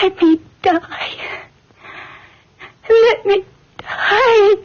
Let me die. Let me die.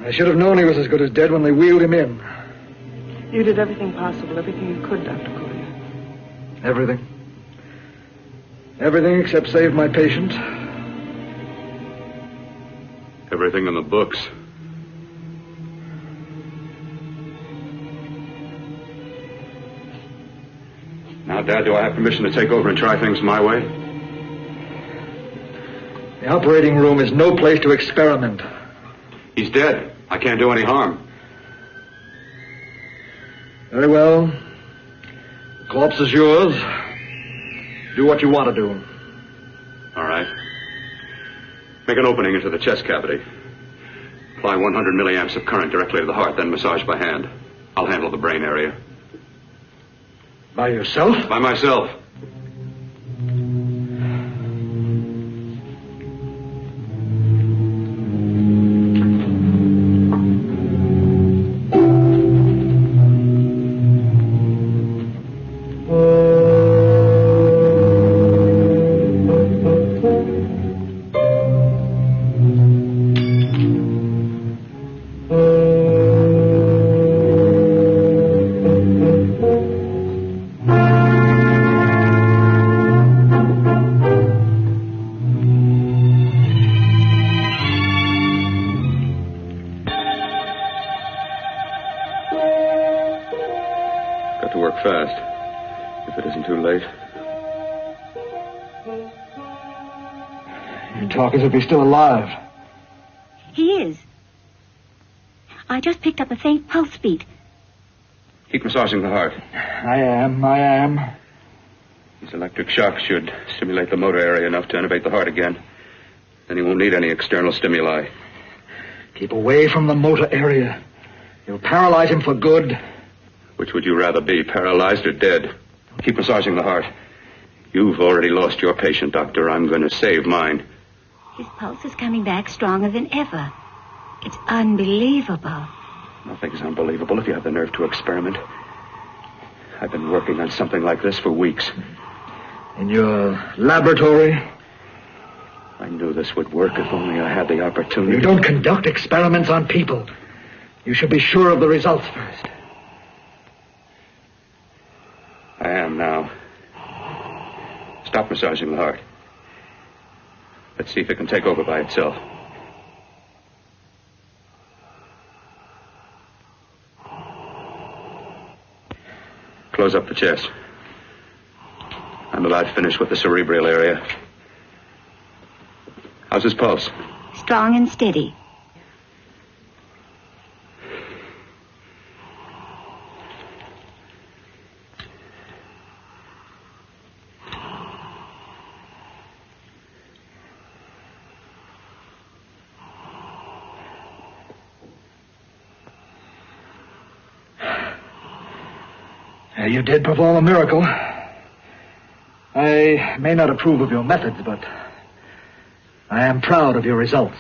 I should have known he was as good as dead when they wheeled him in. You did everything possible, everything you could, Dr. Cortner. Everything. Everything except save my patient. Everything in the books. Now, Dad, do I have permission to take over and try things my way? The operating room is no place to experiment. He's dead. I can't do any harm. Very well. The corpse is yours. Do what you want to do. All right. Make an opening into the chest cavity. Apply 100 milliamps of current directly to the heart, then massage by hand. I'll handle the brain area. By yourself? By myself. Talk as if he's still alive. He is. I just picked up a faint pulse beat. Keep massaging the heart. I am. These electric shocks should stimulate the motor area enough to innervate the heart again. Then he won't need any external stimuli. Keep away from the motor area. You'll paralyze him for good. Which would you rather be, paralyzed or dead? Keep massaging the heart. You've already lost your patient, Doctor. I'm going to save mine. His pulse is coming back stronger than ever. It's unbelievable. Nothing's unbelievable if you have the nerve to experiment. I've been working on something like this for weeks. In your laboratory? I knew this would work if only I had the opportunity. You don't conduct experiments on people. You should be sure of the results first. I am now. Stop massaging the heart. Let's see if it can take over by itself. Close up the chest. I'm about finished with the cerebral area. How's his pulse? Strong and steady. You did perform a miracle. I may not approve of your methods, but I am proud of your results.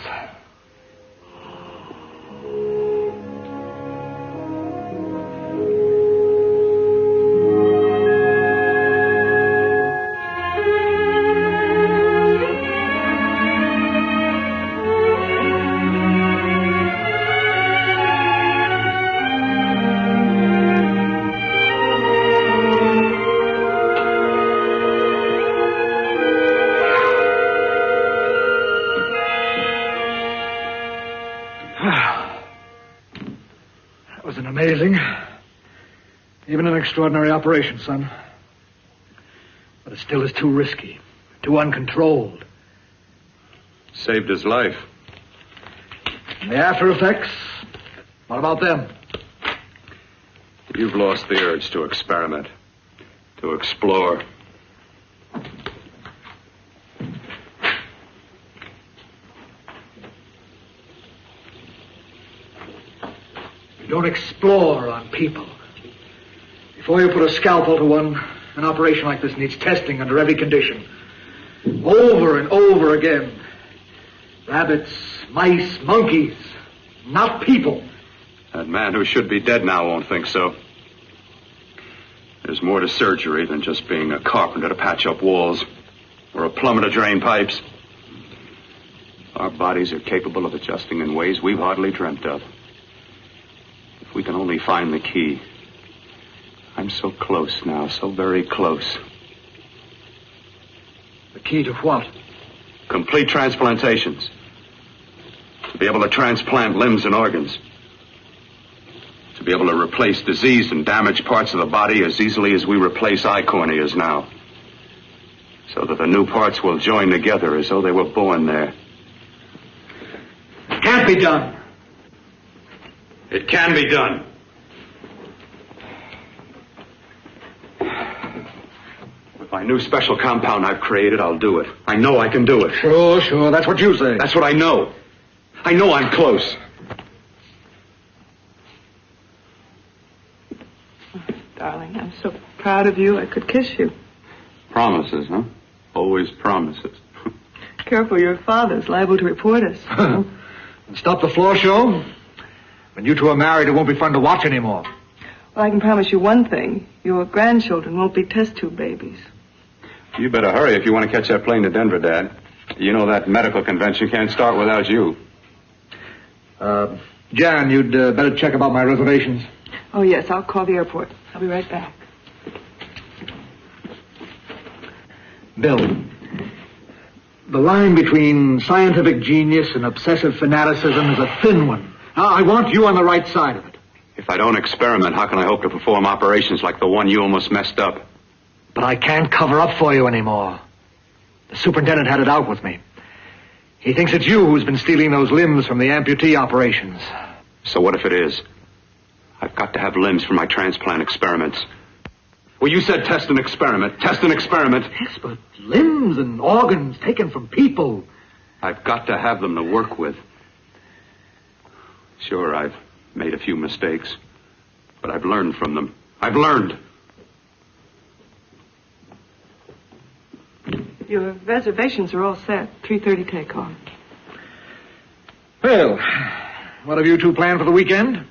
Amazing. Even an extraordinary operation, son. But it still is too risky, too uncontrolled. Saved his life. And the after effects? What about them? You've lost the urge to experiment, to explore. You don't explore on people. Before you put a scalpel to one, an operation like this needs testing under every condition. Over and over again. Rabbits, mice, monkeys, not people. That man who should be dead now won't think so. There's more to surgery than just being a carpenter to patch up walls or a plumber to drain pipes. Our bodies are capable of adjusting in ways we've hardly dreamt of. If we can only find the key. I'm so close now, so very close. The key to what? Complete transplantations. To be able to transplant limbs and organs. To be able to replace diseased and damaged parts of the body as easily as we replace eye corneas now. So that the new parts will join together as though they were born there. It can't be done. It can be done. With my new special compound I've created, I'll do it. I know I can do it. Sure. That's what you say. That's what I know. I know I'm close. Darling, I'm so proud of you, I could kiss you. Promises, huh? Always promises. Careful, your father's liable to report us. And stop the floor show? When you two are married, it won't be fun to watch anymore. Well, I can promise you one thing. Your grandchildren won't be test tube babies. You better hurry if you want to catch that plane to Denver, Dad. You know that medical convention can't start without you. Jan, you'd better check about my reservations. Oh, yes, I'll call the airport. I'll be right back. Bill, the line between scientific genius and obsessive fanaticism is a thin one. I want you on the right side of it. If I don't experiment, how can I hope to perform operations like the one you almost messed up? But I can't cover up for you anymore. The superintendent had it out with me. He thinks it's you who's been stealing those limbs from the amputee operations. So what if it is? I've got to have limbs for my transplant experiments. Well, you said test and experiment. Test and experiment. Yes, but limbs and organs taken from people. I've got to have them to work with. Sure, I've made a few mistakes, but I've learned from them. I've learned. Your reservations are all set. 3:30 takeoff. Well, what have you two planned for the weekend?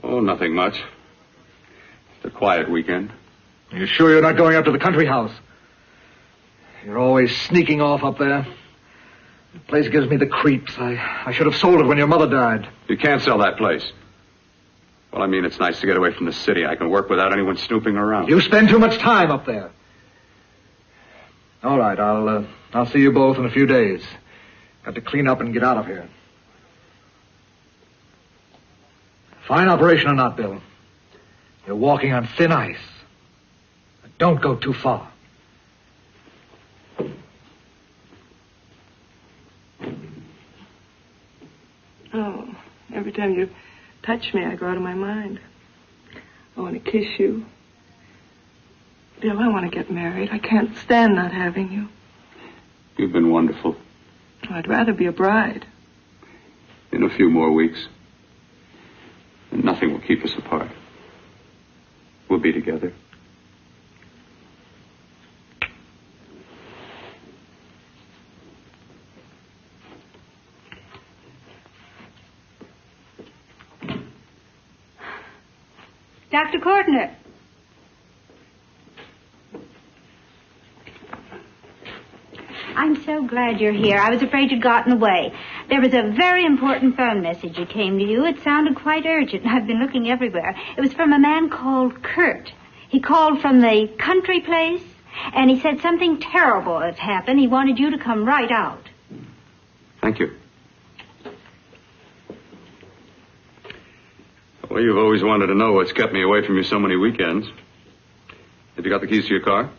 Oh, nothing much. It's a quiet weekend. Are you sure you're not going up to the country house? You're always sneaking off up there. The place gives me the creeps. I should have sold it when your mother died. You can't sell that place. Well, I mean, it's nice to get away from the city. I can work without anyone snooping around. You spend too much time up there. All right, I'll see you both in a few days. Got to clean up and get out of here. Fine operation or not, Bill. You're walking on thin ice. But don't go too far. Oh, every time you touch me, I go out of my mind. I want to kiss you. Bill, I want to get married. I can't stand not having you. You've been wonderful. I'd rather be a bride. In a few more weeks. And nothing will keep us apart. We'll be together. Dr. Cortner. I'm so glad you're here. I was afraid you'd gotten away. There was a very important phone message that came to you. It sounded quite urgent. I've been looking everywhere. It was from a man called Kurt. He called from the country place, and he said something terrible has happened. He wanted you to come right out. Thank you. Well, you've always wanted to know what's kept me away from you so many weekends. Have you got the keys to your car?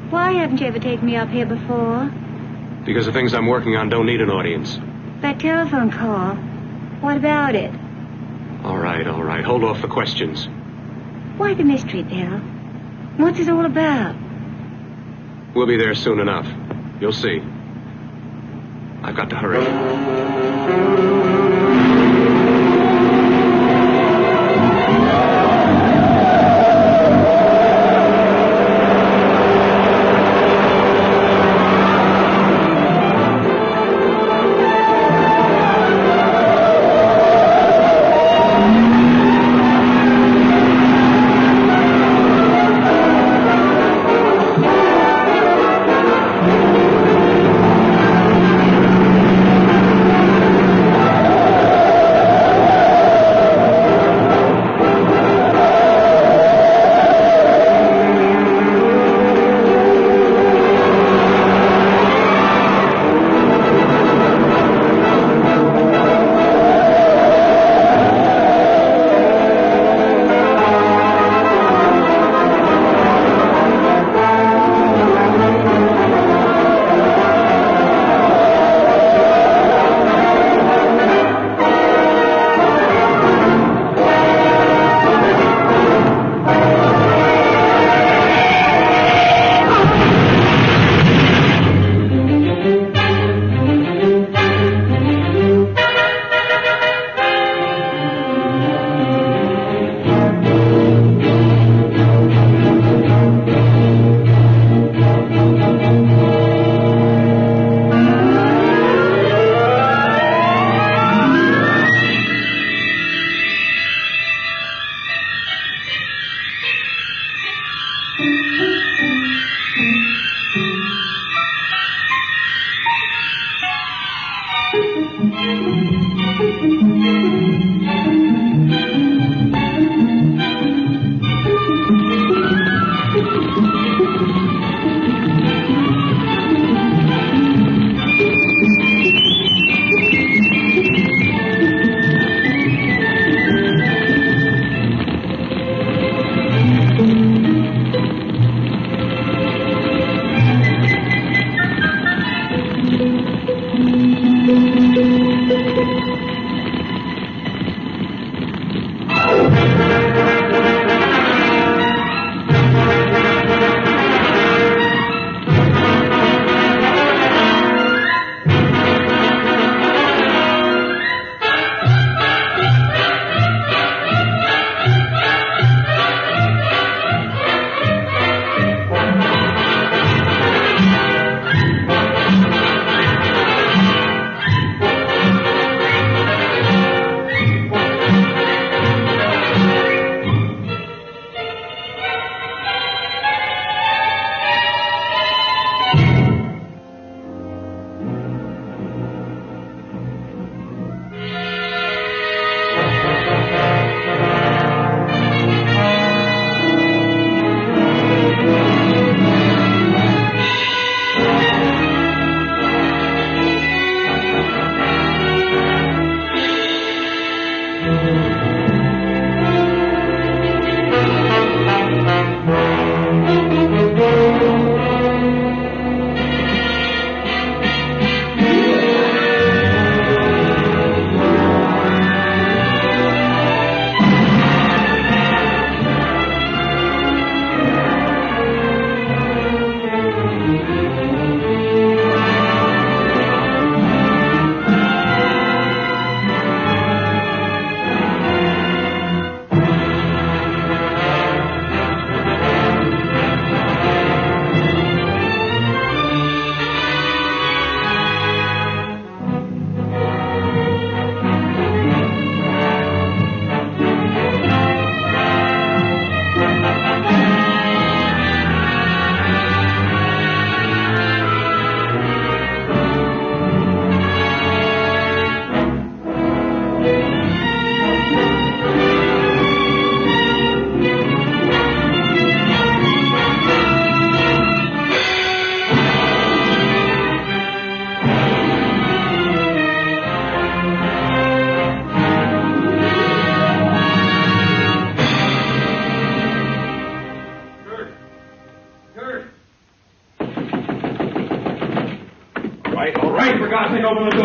Why haven't you ever taken me up here before? Because the things I'm working on don't need an audience. That telephone call. What about it? All right. Hold off the questions. Why the mystery, Bill? What's it all about? We'll be there soon enough. You'll see. I've got to hurry.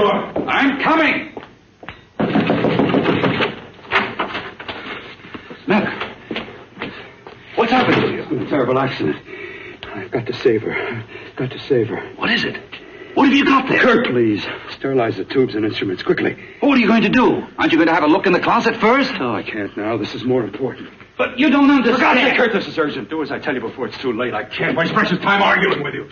door. I'm coming. Mac, what's happened to you? A terrible accident. I've got to save her. Got to save her. What is it? What have you got there? Kurt, please. Sterilize the tubes and instruments quickly. What are you going to do? Aren't you going to have a look in the closet first? No, I can't now. This is more important. But you don't understand. For God's sake, Kurt, this is urgent. Do as I tell you before it's too late. I can't waste precious time arguing with you.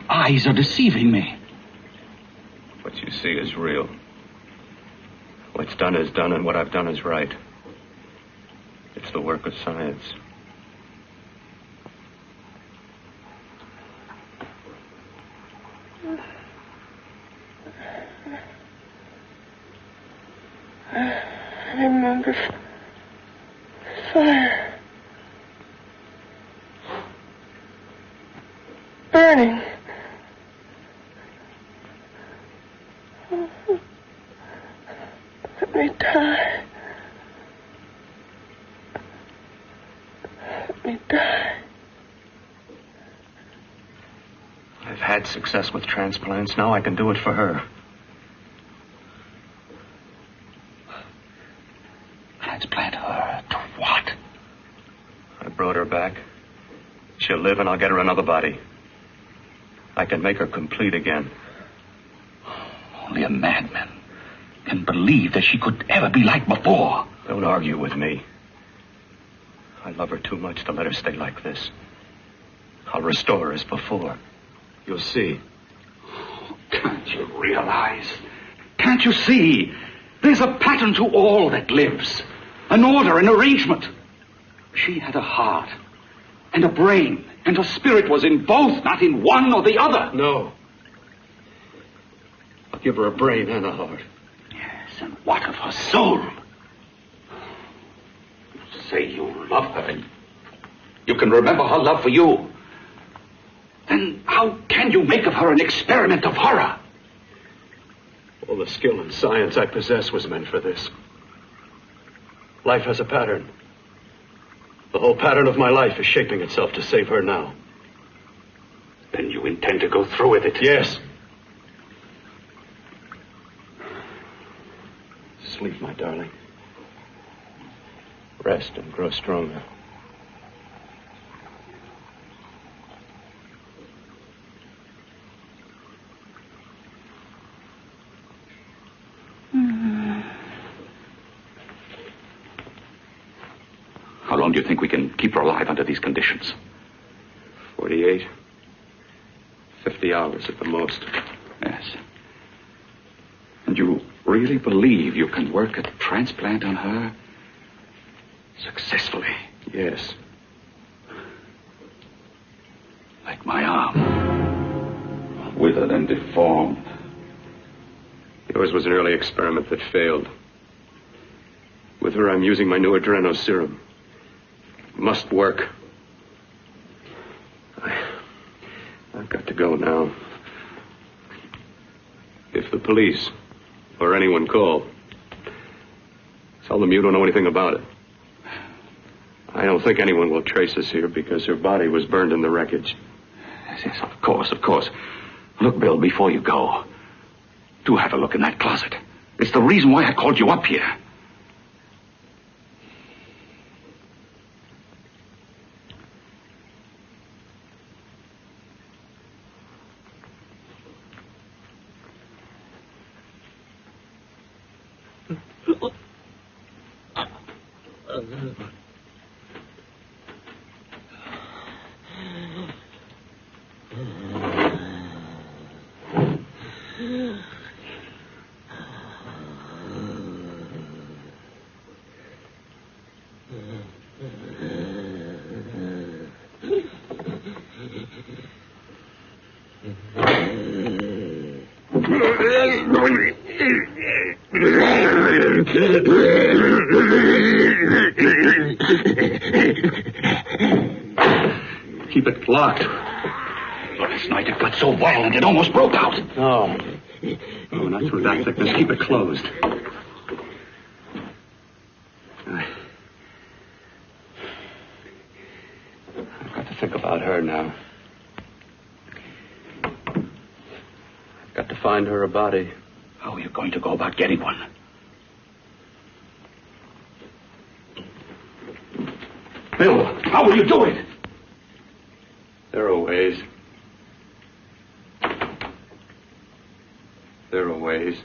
Eyes are deceiving me. What you see is real. What's done is done, and what I've done is right. It's the work of science. I remember fire. Burning. Let me die. Let me die. I've had success with transplants. Now I can do it for her. Transplant her to what? I brought her back. She'll live and I'll get her another body. I can make her complete again. Only a madman can believe that she could ever be like before. Don't argue with me. I love her too much to let her stay like this. I'll restore her as before. You'll see. Can't you realize? Can't you see? There's a pattern to all that lives. An order, an arrangement. She had a heart and a brain, and her spirit was in both, not in one or the other. No. I'll give her a brain and a heart. Yes, and what of her soul? You say you love her, and you can remember her love for you. Then how can you make of her an experiment of horror? All the skill and science I possess was meant for this. Life has a pattern. The whole pattern of my life is shaping itself to save her now. Then you intend to go through with it? Yes. Sleep, my darling. Rest and grow stronger. do you think we can keep her alive under these conditions? 48. 50 hours at the most. Yes. And you really believe you can work a transplant on her successfully? Yes. Like my arm. Withered and deformed. Yours was an early experiment that failed. With her, I'm using my new adreno serum. Must work. I've got to go now. If the police or anyone call, tell them you don't know anything about it. I don't think anyone will trace us here because her body was burned in the wreckage. Yes, of course, of course. Look, Bill, before you go, do have a look in that closet. It's the reason why I called you up here. Keep it locked. Last night it got so violent it almost broke out. Oh, not through that thickness. Keep it closed. I've got to think about her now. I've got to find her a body. How are you going to go about getting one? Bill, how will you do it? There are ways. There are ways.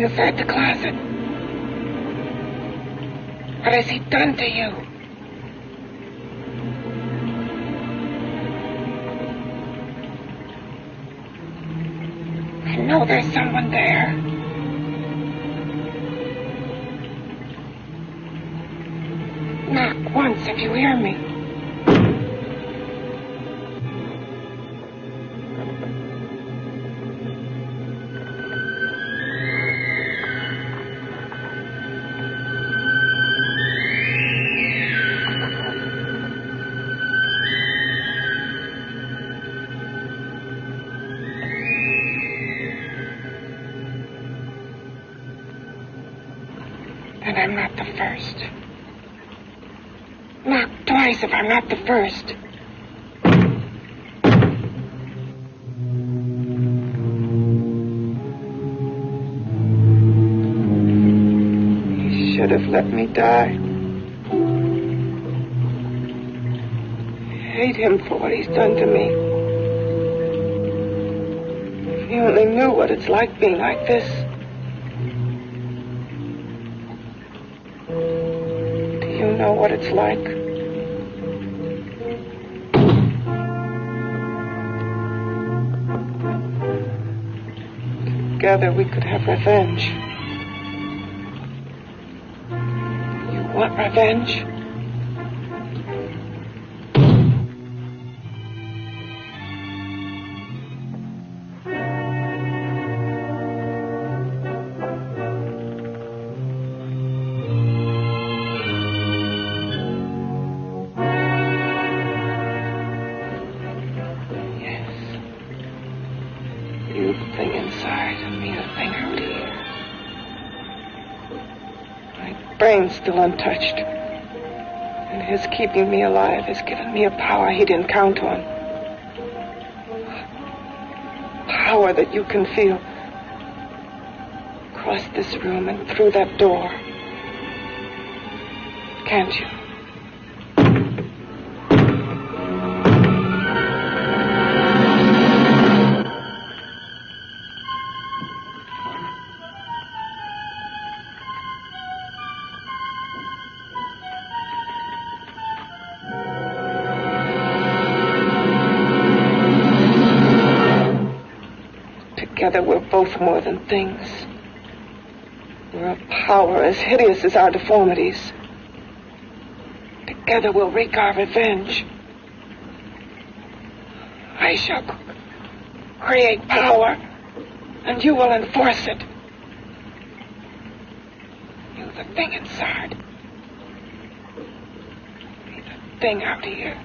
inside the closet. What has he done to you? I know there's someone there. Knock once if you hear me. And I'm not the first. Knock twice if I'm not the first. He should have let me die. I hate him for what he's done to me. If he only knew what it's like being like this. You know what it's like. Together we could have revenge. You want revenge? Brain's still untouched. And his keeping me alive has given me a power he didn't count on. Power that you can feel. Across this room and through that door. Can't you? Together we're both more than things. We're a power as hideous as our deformities. Together we'll wreak our revenge. I shall create power, and you will enforce it. You, the thing inside. Me, the thing out here.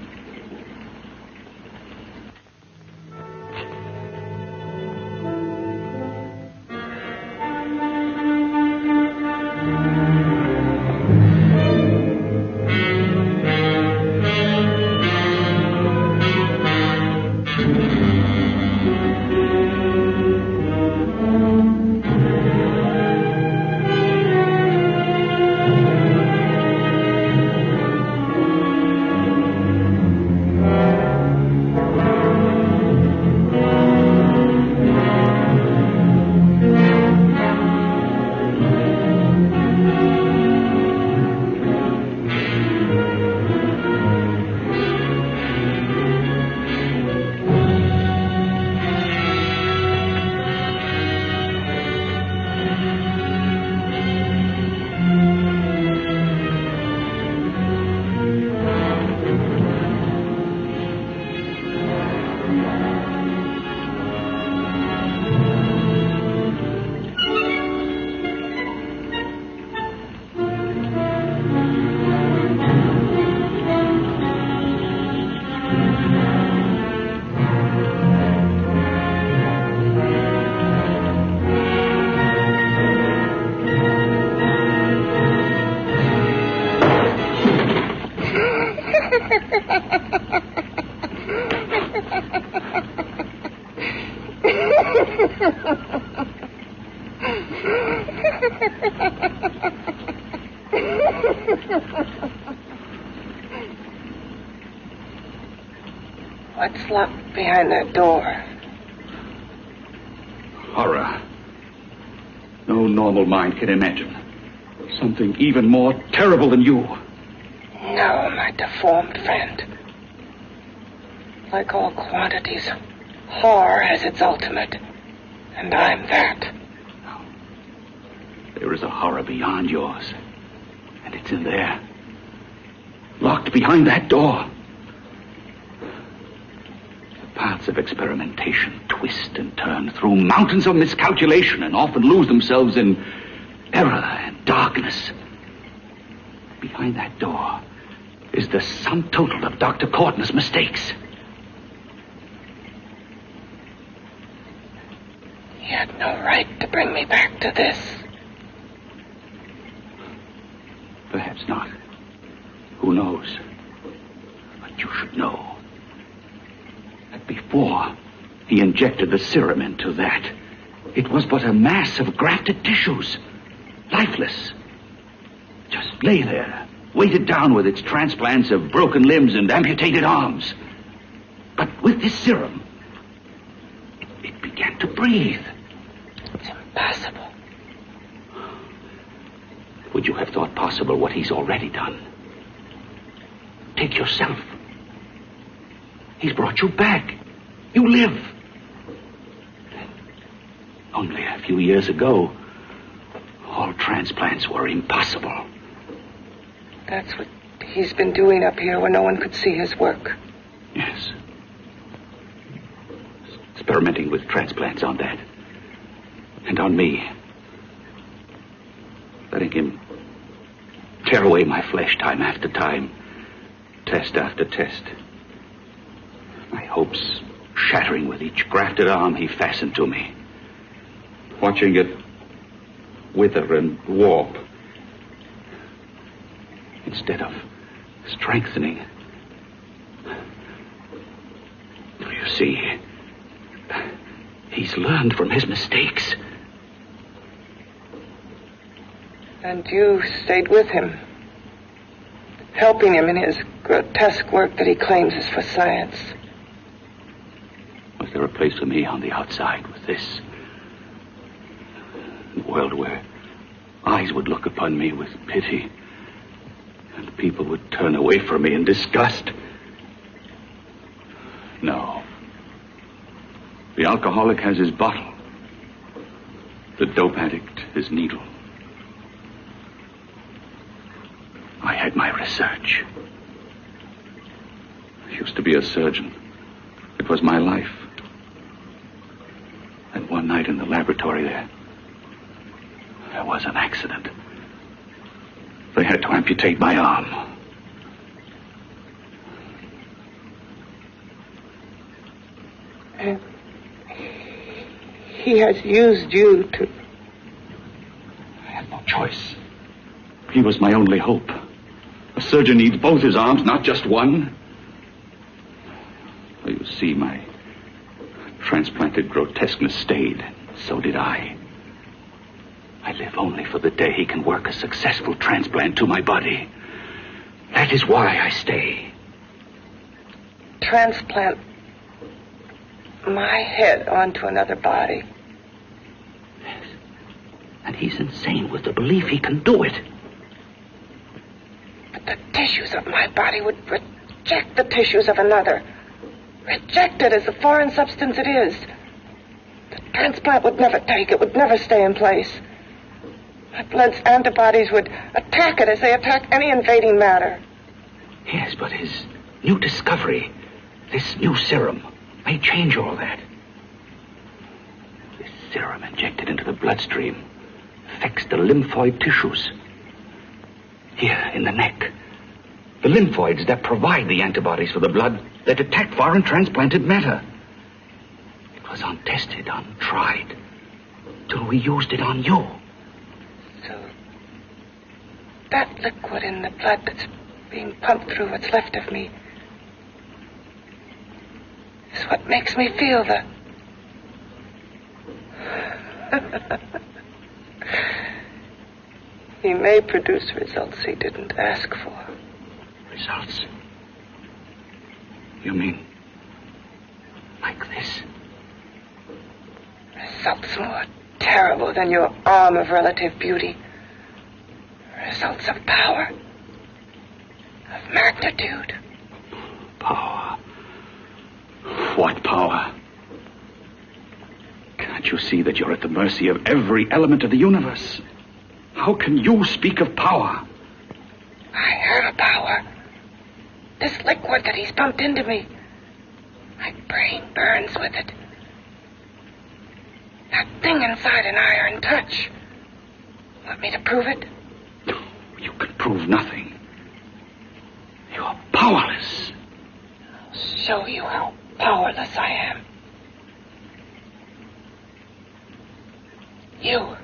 What's locked behind that door? Horror. No normal mind can imagine. Something even more terrible than you. No, my deformed friend. Like all quantities, horror has its ultimate. And I'm that. There is a horror beyond yours. And it's in there. Locked behind that door. The paths of experimentation twist and turn through mountains of miscalculation and often lose themselves in error and darkness. Behind that door is the sum total of Dr. Cortner's mistakes. He had no right to bring me back to this. Perhaps not. Who knows? But you should know that before he injected the serum into that, it was but a mass of grafted tissues, lifeless. Just lay there, weighted down with its transplants of broken limbs and amputated arms. But with this serum, it began to breathe. It's impossible. Would you have thought possible what he's already done? Take yourself. He's brought you back. You live. Only a few years ago, all transplants were impossible. That's what he's been doing up here where no one could see his work. Yes. Experimenting with transplants on that. And on me. Letting him tear away my flesh time after time. Test after test. My hopes shattering with each grafted arm he fastened to me. Watching it wither and warp. Instead of strengthening. You see, he's learned from his mistakes. And you stayed with him, helping him in his grotesque work that he claims is for science. Was there a place for me on the outside with this? A world where eyes would look upon me with pity and people would turn away from me in disgust? No. The alcoholic has his bottle. The dope addict his needle. I had my research. I used to be a surgeon. It was my life. And one night in the laboratory there was an accident. They had to amputate my arm. And he has used you to... I had no choice. He was my only hope. A surgeon needs both his arms, not just one. Well, you see, my transplanted grotesqueness stayed. So did I. I live only for the day he can work a successful transplant to my body. That is why I stay. Transplant my head onto another body. Yes. And he's insane with the belief he can do it. But the tissues of my body would reject the tissues of another. Reject it as the foreign substance it is. The transplant would never take it, would never stay in place. My blood's antibodies would attack it as they attack any invading matter. Yes, but his new discovery, this new serum, may change all that. This serum injected into the bloodstream affects the lymphoid tissues. Here, in the neck. The lymphoids that provide the antibodies for the blood that attack foreign transplanted matter. It was untested, untried, till we used it on you. So, that liquid in the blood that's being pumped through what's left of me is what makes me feel the... He may produce results he didn't ask for. Results? You mean like this? Results more terrible than your arm of relative beauty. Results of power, of magnitude. Power. What power? Can't you see that you're at the mercy of every element of the universe? How can you speak of power? I have power. This liquid that he's pumped into me. My brain burns with it. That thing inside an iron touch. Want me to prove it? You can prove nothing. You're powerless. I'll show you how powerless I am. You.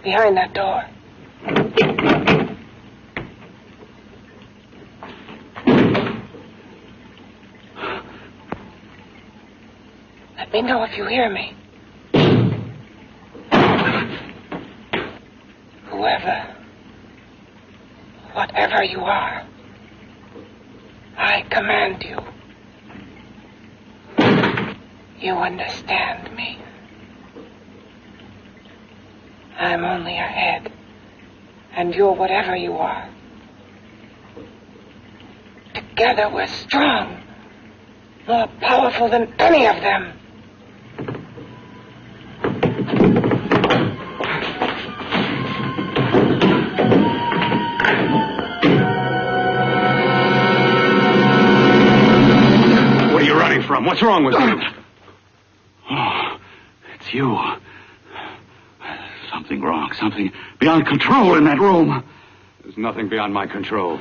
Behind that door. Let me know if you hear me. Whoever, whatever you are, I command you. You understand me. I'm only a head, and you're whatever you are. Together we're strong, more powerful than any of them. What are you running from? What's wrong with you? Oh, it's you. Something wrong, something beyond control in that room. There's nothing beyond my control.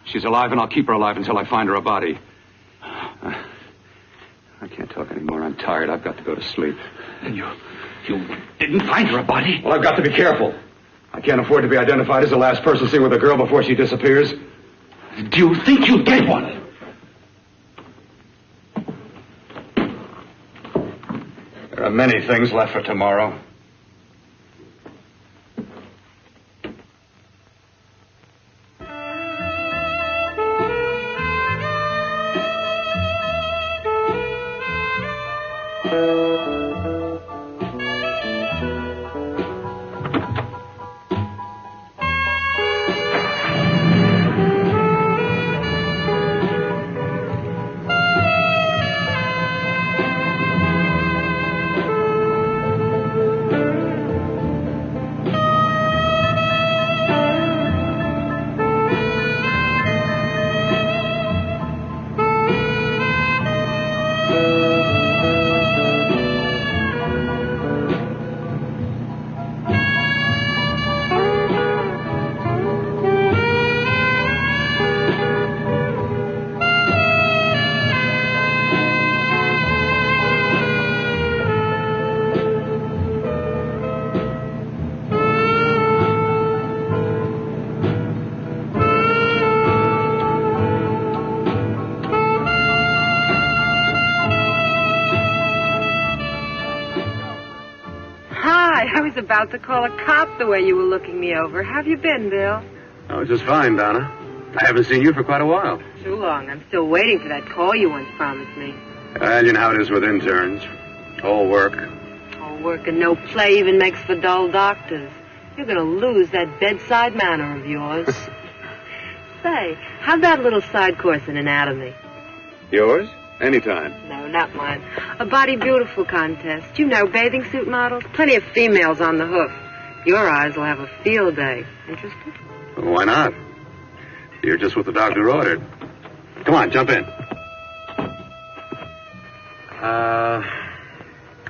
She's alive, and I'll keep her alive until I find her a body. I can't talk anymore. I'm tired. I've got to go to sleep. And you didn't find her a body? Well, I've got to be careful. I can't afford to be identified as the last person seen with a girl before she disappears. Do you think you'll get one? There are many things left for tomorrow. About to call a cop the way you were looking me over. How have you been, Bill? Oh, just fine, Donna. I haven't seen you for quite a while. Too long. I'm still waiting for that call you once promised me. You know how it is with interns. All work. All work and no play even makes for dull doctors. You're going to lose that bedside manner of yours. Say, how about a little side course in anatomy? Yours? Anytime. No, not mine. A body beautiful contest. You know, bathing suit models. Plenty of females on the hoof. Your eyes will have a field day. Interested? Well, why not? You're just what the doctor ordered. Come on, jump in.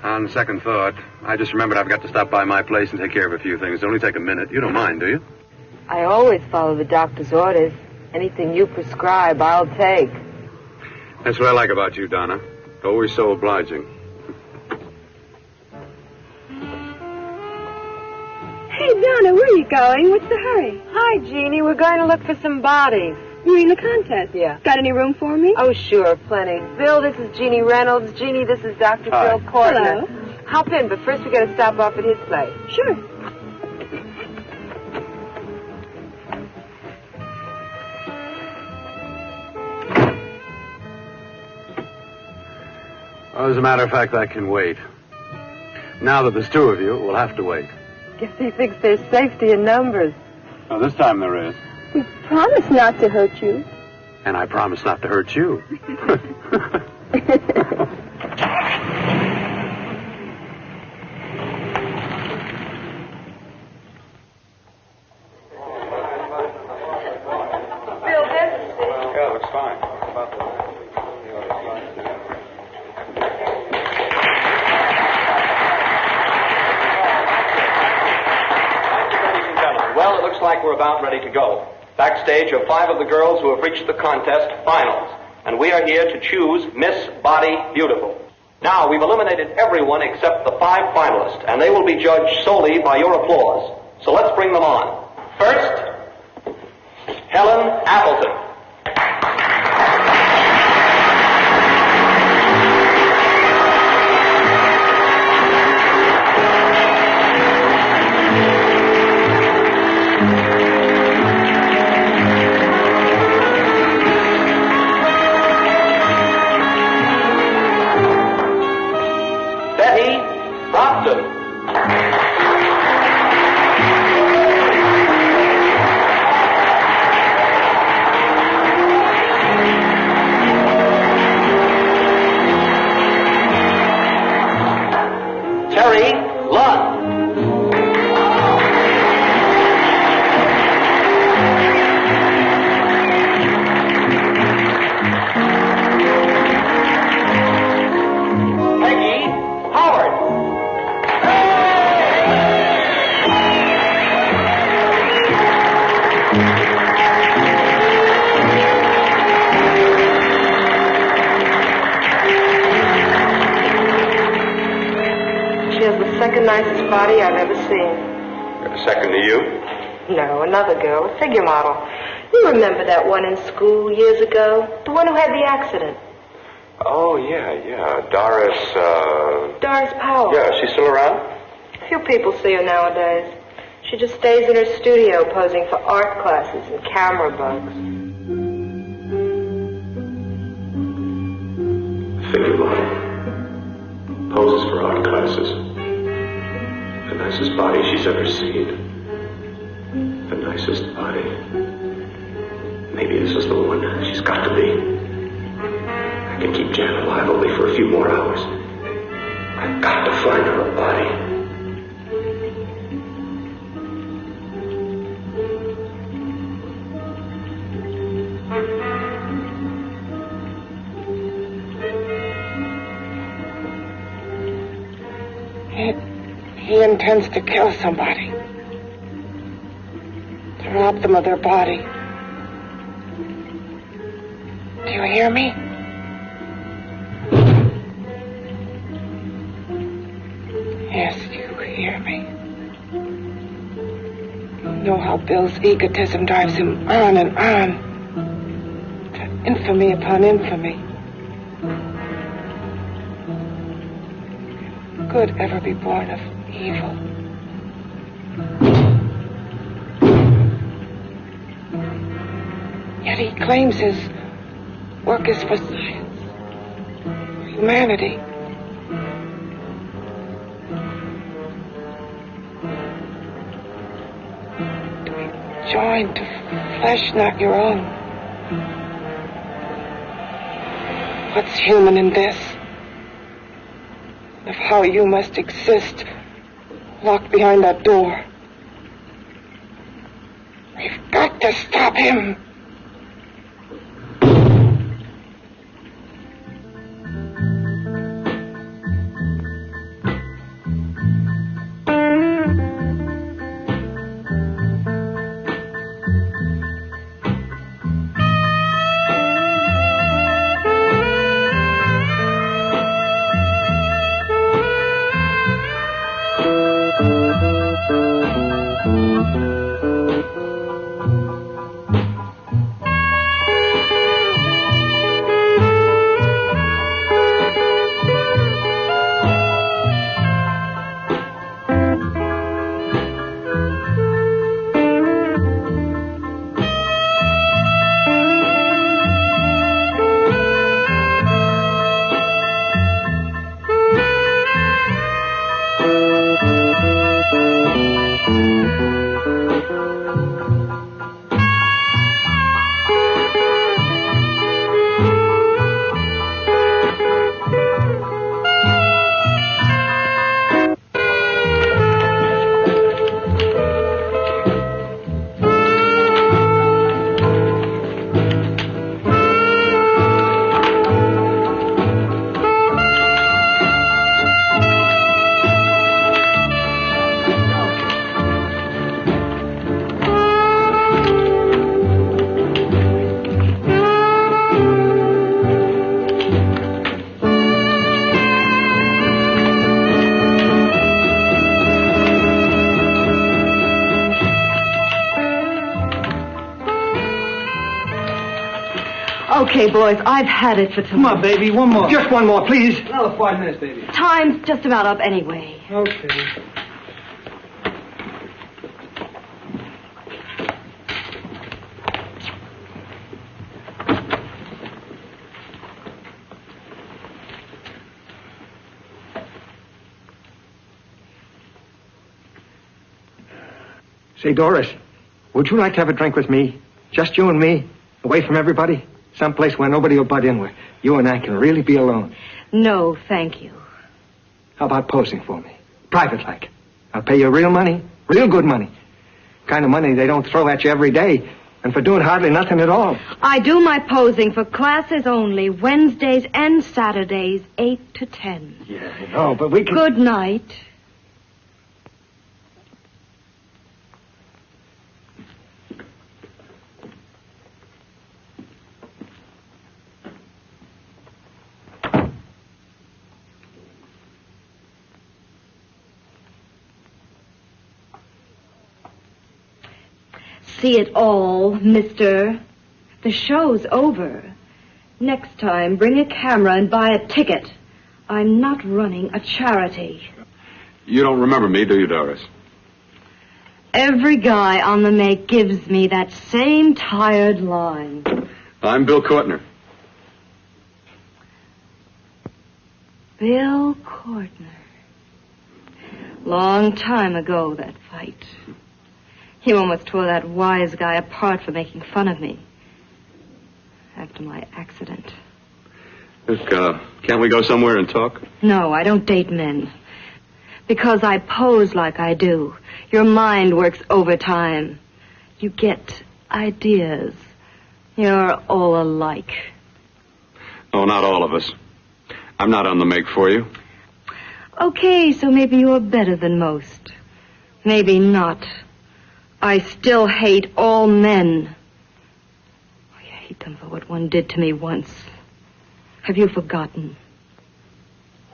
On second thought, I just remembered I've got to stop by my place and take care of a few things. It'll only take a minute. You don't mind, do you? I always follow the doctor's orders. Anything you prescribe, I'll take. That's what I like about you, Donna. Always so obliging. Hey, Donna, where are you going? What's the hurry? Hi, Jeannie. We're going to look for some bodies. You mean the contest? Yeah. Got any room for me? Oh, sure, plenty. Bill, this is Jeannie Reynolds. Jeannie, this is Dr. Hi. Bill Cortner. Hello. Hop in, but first we got to stop off at his place. Sure. Well, as a matter of fact, I can wait. Now that there's two of you, we'll have to wait. Guess he thinks there's safety in numbers. Oh, this time there is. We promise not to hurt you. And I promise not to hurt you. Yeah, looks fine. Well, it looks like we're about ready to go. Backstage are 5 of the girls who have reached the contest finals, and we are here to choose Miss Body Beautiful. Now, we've eliminated everyone except the 5 finalists, and they will be judged solely by your applause. So let's bring them on. First, Helen Appleton. Nicest body I've ever seen. Second to you? No, another girl, a figure model. You remember that one in school years ago? The one who had the accident. Oh, yeah. Doris Powell. Yeah, she's still around? Few people see her nowadays. She just stays in her studio posing for art classes and camera bugs. Figure model. Poses for art classes. The nicest body she's ever seen. The nicest body. Maybe this is the one she's got to be. I can keep Jan alive only for a few more hours. I've got to find her a body. He intends to kill somebody. To rob them of their body. Do you hear me? Yes, you hear me. You know how Bill's egotism drives him on and on. To infamy upon infamy. Could ever be born of evil. Yet he claims his work is for science, for humanity. To be joined to flesh not your own. What's human in this? Of how you must exist locked behind that door. We've got to stop him. Okay, boys, I've had it for tonight. Come on, baby, one more. Just one more, please. Another 5 minutes, baby. Time's just about up anyway. Okay. Say, Doris, would you like to have a drink with me? Just you and me, away from everybody? Someplace where nobody will butt in, where you and I can really be alone. No, thank you. How about posing for me? Private like. I'll pay you real money, real good money. Kind of money they don't throw at you every day, and for doing hardly nothing at all. I do my posing for classes only, Wednesdays and Saturdays, 8 to 10. Yeah, I know, but we can... Good night. See it all, mister. The show's over. Next time, bring a camera and buy a ticket. I'm not running a charity. You don't remember me, do you, Doris? Every guy on the make gives me that same tired line. I'm Bill Cortner. Bill Cortner. Long time ago, that fight. You almost tore that wise guy apart for making fun of me. After my accident. Look, can't we go somewhere and talk? No, I don't date men. Because I pose like I do. Your mind works overtime. You get ideas. You're all alike. Oh, not all of us. I'm not on the make for you. Okay, so maybe you're better than most. Maybe not. I still hate all men. I hate them for what one did to me once. Have you forgotten?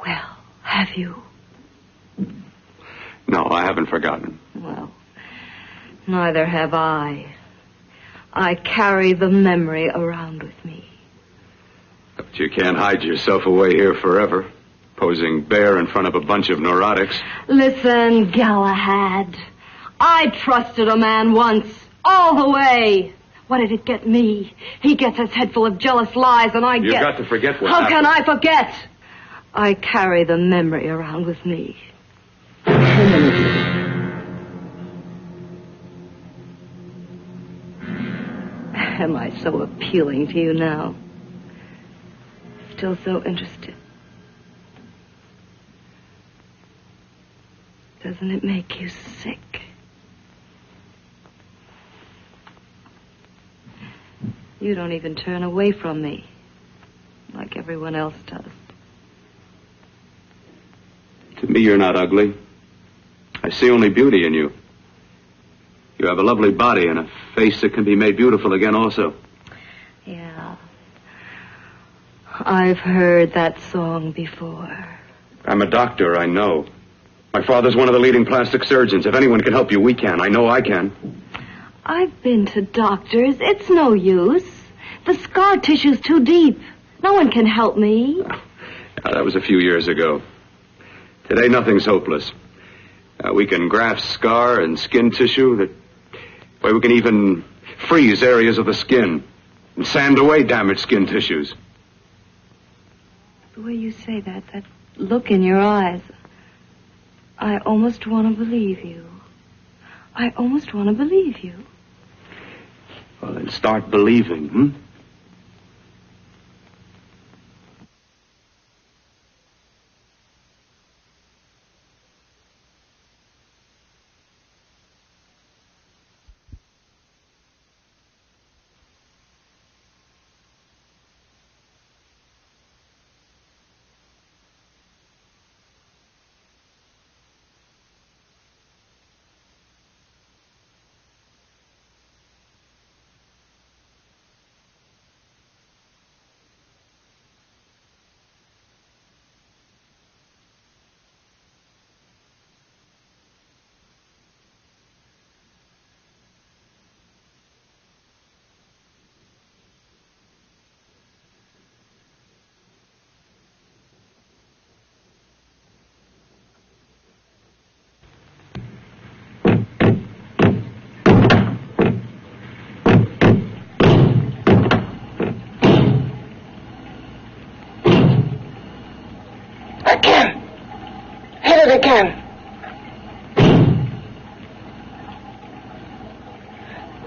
Well, have you? No, I haven't forgotten. Well, neither have I. I carry the memory around with me. But you can't hide yourself away here forever, posing bare in front of a bunch of neurotics. Listen, Galahad. I trusted a man once, all the way. What did it get me? He gets his head full of jealous lies, and You've got to forget what How happened. can I forget? I carry the memory around with me. Am I so appealing to you now? Still so interested? Doesn't it make you sick? You don't even turn away from me, like everyone else does. To me, you're not ugly. I see only beauty in you. You have a lovely body and a face that can be made beautiful again also. Yeah. I've heard that song before. I'm a doctor, I know. My father's one of the leading plastic surgeons. If anyone can help you, we can. I know I can. I've been to doctors. It's no use. The scar tissue's too deep. No one can help me. That was a few years ago. Today, nothing's hopeless. We can graft scar and skin tissue that... Well, we can even freeze areas of the skin and sand away damaged skin tissues. The way you say that look in your eyes, I almost want to believe you. I almost want to believe you. Well, then start believing, hmm?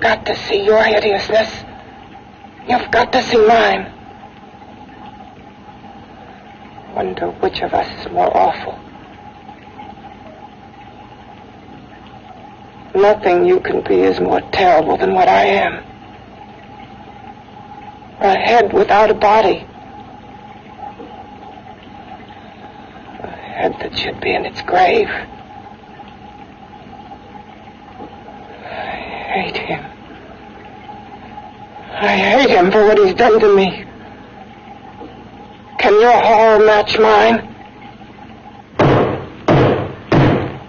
got to see your hideousness. You've got to see mine. Wonder which of us is more awful. Nothing you can be is more terrible than what I am. A head without a body. A head that should be in its grave. I hate him. I hate him for what he's done to me. Can your horror match mine?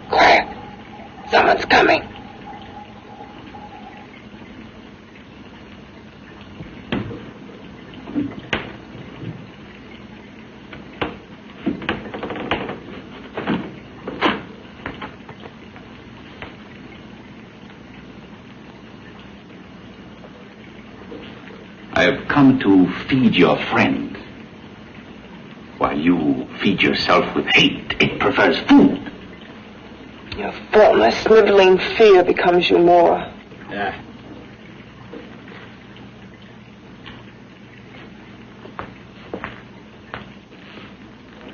Quiet. Someone's coming. I have come to feed your friend. While you feed yourself with hate, it prefers food. Your formless, sniveling fear becomes you more. Yeah.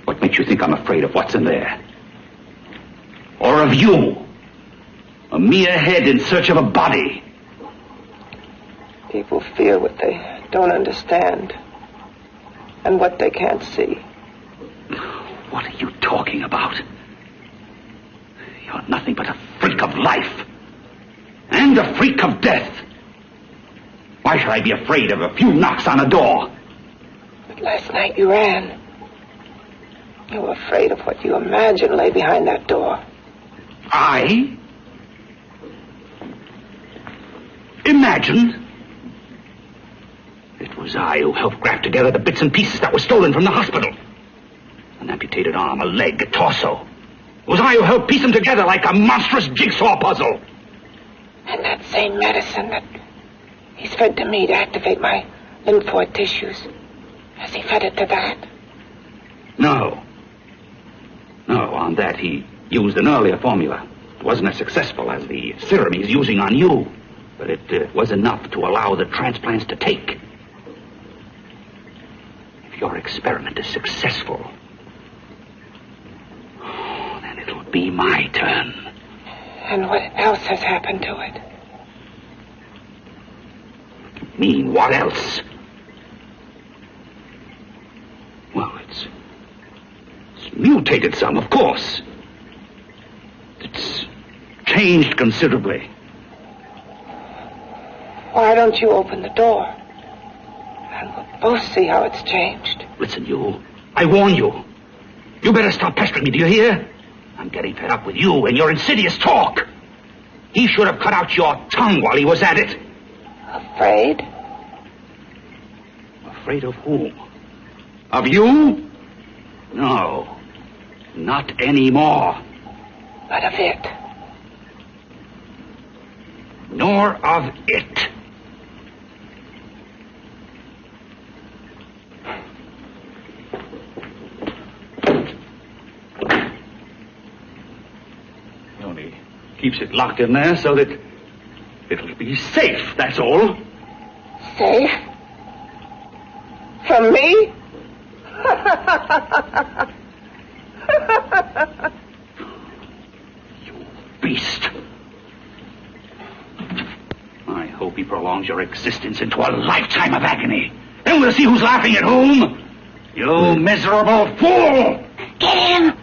What makes you think I'm afraid of what's in there? Or of you? A mere head in search of a body. People fear what they don't understand and what they can't see. What are you talking about? You're nothing but a freak of life and a freak of death. Why should I be afraid of a few knocks on a door? But last night you ran. You were afraid of what you imagined lay behind that door. I? Imagined? It was I who helped graft together the bits and pieces that were stolen from the hospital. An amputated arm, a leg, a torso. It was I who helped piece them together like a monstrous jigsaw puzzle. And that same medicine that he's fed to me to activate my lymphoid tissues. Has he fed it to that? No. No, on that he used an earlier formula. It wasn't as successful as the serum he's using on you. But it was enough to allow the transplants to take. If your experiment is successful, then it'll be my turn. And what else has happened to it? You mean, what else? Well, it's mutated some, of course. It's changed considerably. Why don't you open the door? And we'll both see how it's changed. Listen, you. I warn you. You better stop pestering me, do you hear? I'm getting fed up with you and your insidious talk. He should have cut out your tongue while he was at it. Afraid? Afraid of whom? Of you? No. Not anymore. But of it. Nor of it. He only keeps it locked in there so that it'll be safe, that's all. Safe? From me? You beast. I hope he prolongs your existence into a lifetime of agony. Then we'll see who's laughing at whom. You miserable fool! Get him!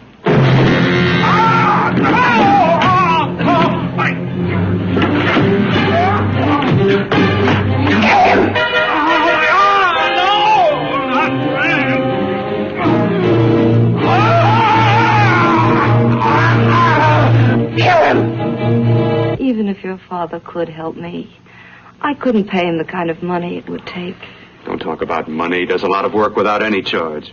Even if your father could help me, I couldn't pay him the kind of money it would take. Don't talk about money. He does a lot of work without any charge.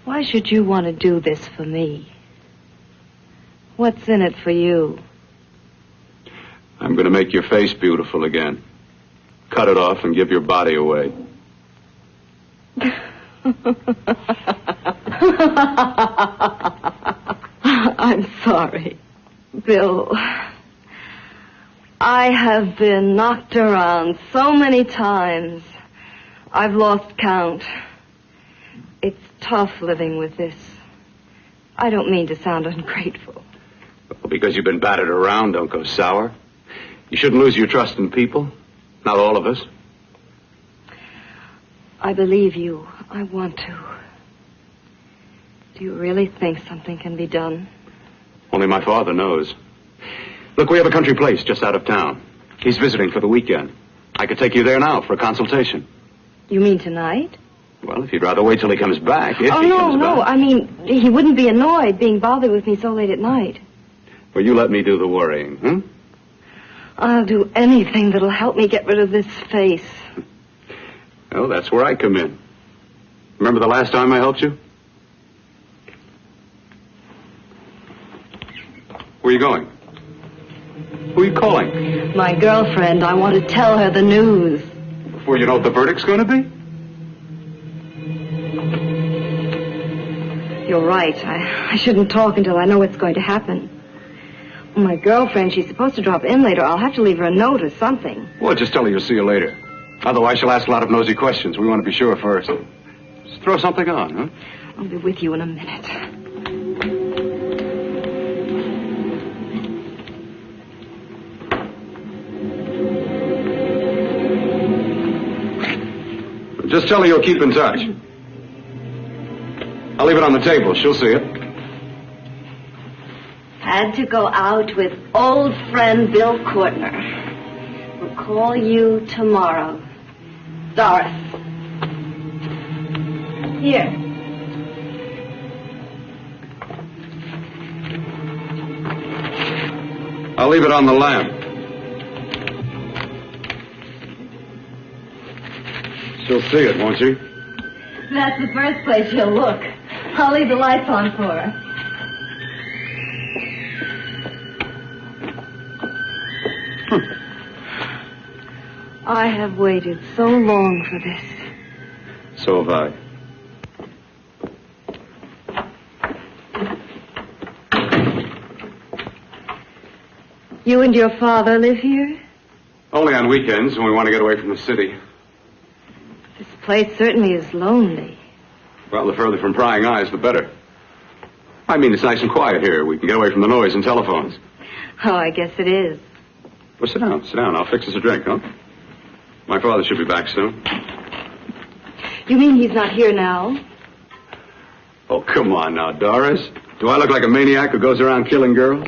Why should you want to do this for me? What's in it for you? I'm going to make your face beautiful again. Cut it off and give your body away. I'm sorry. Bill, I have been knocked around so many times. I've lost count. It's tough living with this. I don't mean to sound ungrateful. Well, because you've been battered around, don't go sour. You shouldn't lose your trust in people. Not all of us. I believe you. I want to. Do you really think something can be done? Only my father knows. Look, we have a country place just out of town. He's visiting for the weekend. I could take you there now for a consultation. You mean tonight? Well, if you'd rather wait till he comes back. If he comes no. back. I mean, he wouldn't be annoyed being bothered with me so late at night. Well, you let me do the worrying, huh? I'll do anything that'll help me get rid of this face. Well, that's where I come in. Remember the last time I helped you? Where are you going? Who are you calling? My girlfriend. I want to tell her the news. Before you know what the verdict's going to be? You're right. I shouldn't talk until I know what's going to happen. My girlfriend, she's supposed to drop in later. I'll have to leave her a note or something. Well, just tell her you'll see you later. Otherwise, she'll ask a lot of nosy questions. We want to be sure first. Just throw something on, huh? I'll be with you in a minute. Just tell her you'll keep in touch. I'll leave it on the table. She'll see it. Had to go out with old friend Bill Cortner. We'll call you tomorrow. Doris. Here. I'll leave it on the lamp. She'll see it, won't she? That's the first place she'll look. I'll leave the lights on for her. I have waited so long for this. So have I. You and your father live here? Only on weekends when we want to get away from the city. This place certainly is lonely. Well, the further from prying eyes, the better. I mean, it's nice and quiet here. We can get away from the noise and telephones. Oh, I guess it is. Well, sit down. Sit down. I'll fix us a drink, huh? My father should be back soon. You mean he's not here now? Oh, come on now, Doris. Do I look like a maniac who goes around killing girls?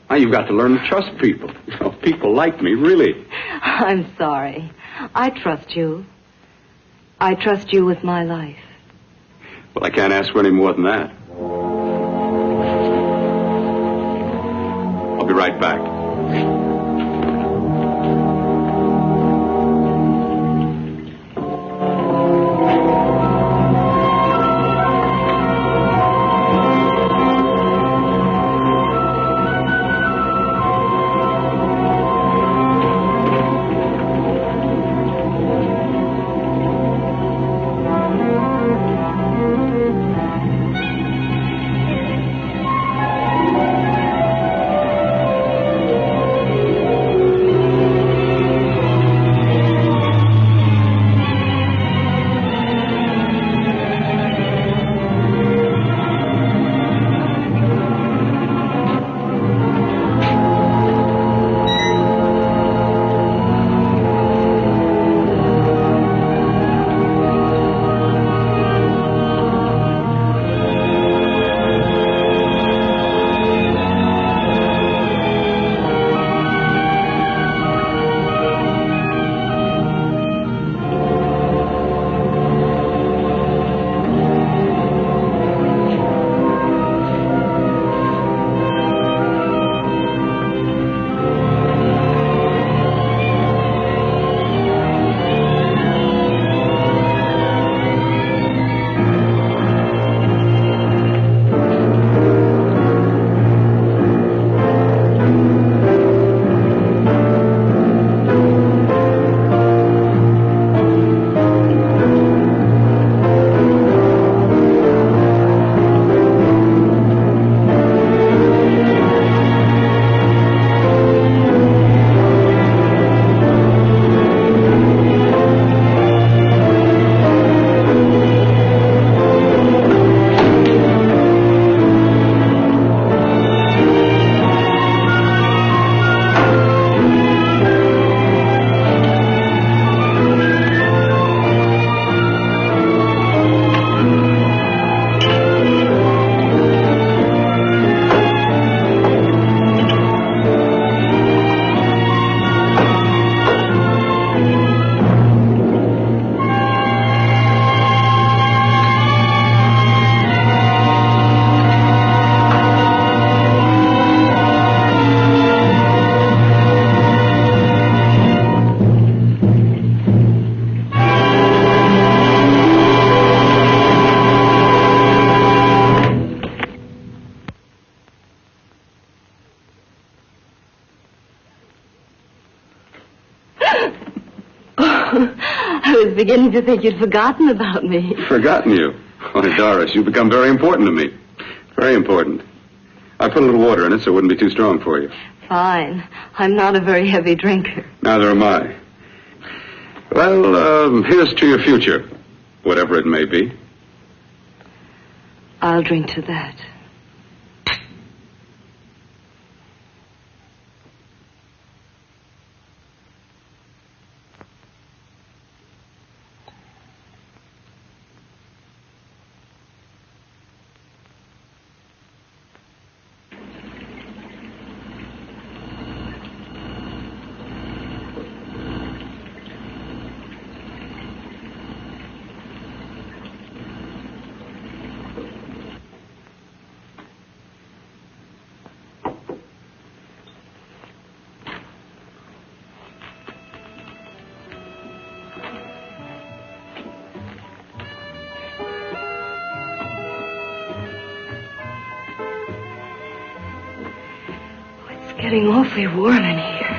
Now, you've got to learn to trust people. You know, people like me, really. I'm sorry. I trust you. I trust you with my life. Well, I can't ask for any more than that. I'll be right back. I was beginning to think you'd forgotten about me. Forgotten you? Why, Doris, you've become very important to me. Very important. I put a little water in it so it wouldn't be too strong for you. Fine. I'm not a very heavy drinker. Neither am I. Well, here's to your future, whatever it may be. I'll drink to that. Getting awfully warm in here.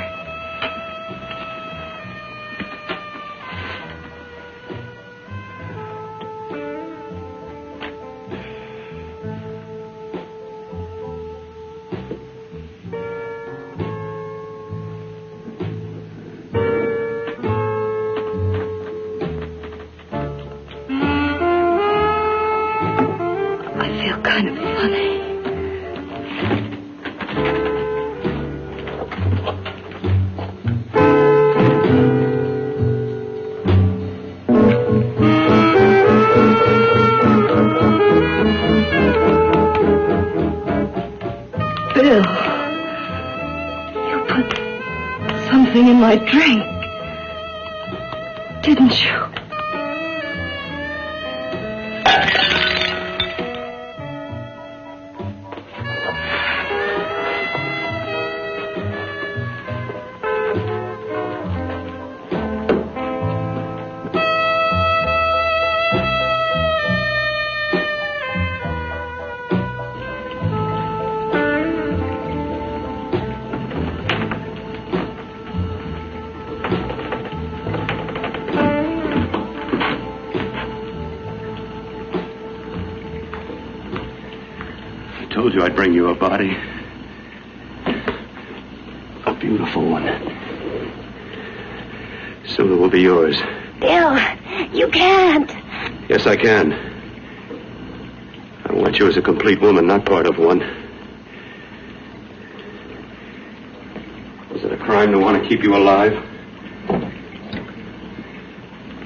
I feel kind of funny. In my drink, didn't you? I told you I'd bring you a body. A beautiful one. Soon it will be yours. Bill, you can't. Yes, I can. I want you as a complete woman, not part of one. Is it a crime to want to keep you alive?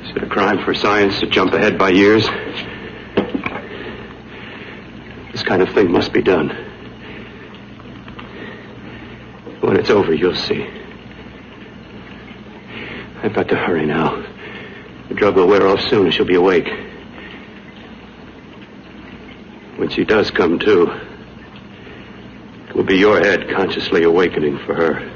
Is it a crime for science to jump ahead by years? This kind of thing must be done. When it's over, you'll see. I've got to hurry now. The drug will wear off soon and she'll be awake. When she does come to, it will be your head consciously awakening for her.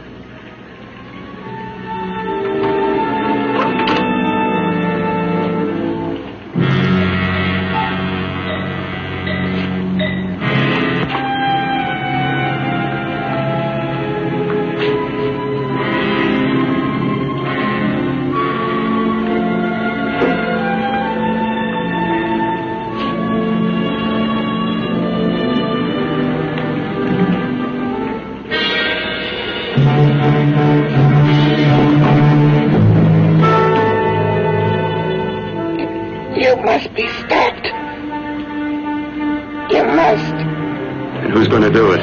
You must be stopped. You must. And who's going to do it?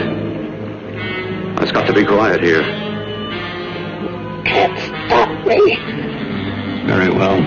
It's got to be quiet here. Can't stop me. Very well.